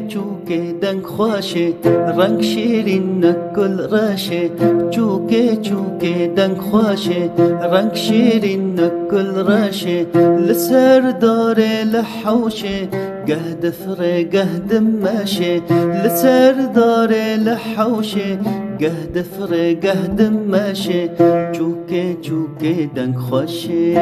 چوکه دنگ خواشه رنگ شیرین نکل راشه چوکه دنگ خواشه رنگ شیرین نکل راشه لسر داره لحوشه گه دفره گه دمشه لسر داره لحوشه گه دفره گه دمشه چوکه دنگ خواشه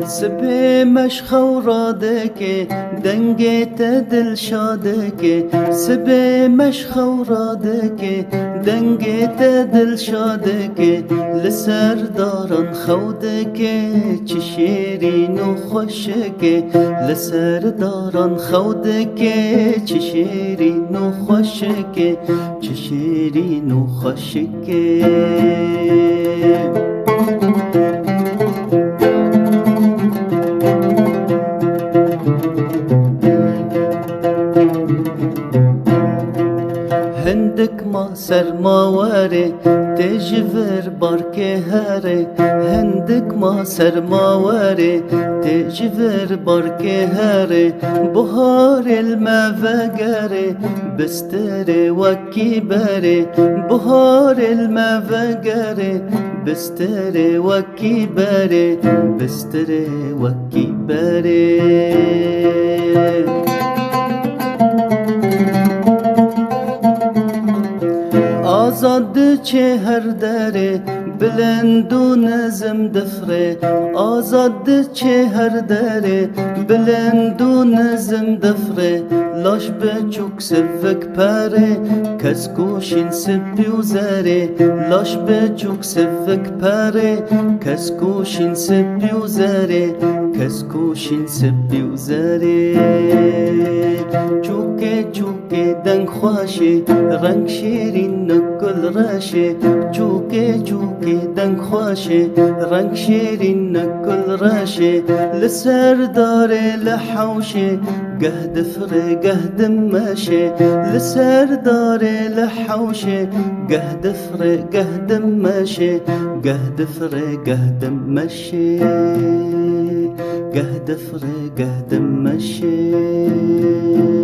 سبی مشخوراده که دنگت دل شاده که سبی مشخوراده که دنگت دل شاده که لسر دارن خوده که چه شیرین و خوشه که لسر دارن خوده که چه شیرین و خوشه که چه شیرین و خوشه که هندك ما سرماواره تجفر باركه هاره هندك ما سرماواره تجفر باركه هاره بهار المفجره بستر وكي بره بهار المفجره بستر وكي بره بستر وكي بره آزاد چه هر دره بلند و نظم دفره آزاد چه هر دره بلند و نظم دفره لاش بچوک سفک پره کس کوشین سپی و زره لاش بچوک سفک پره کس کوشین سپی و زره کس کوشین سپی و زره چوکه دنگ خواشه رنگ شیرین نکل راشه چوکه دنگ خواشه رنگ شیرین نکل راشه لسر داره لحوشه گه دفره گه دمشه لسر داره لحوشه گه دفره گه دمشه گه دفره گه دمشه گه دفره گه دمشه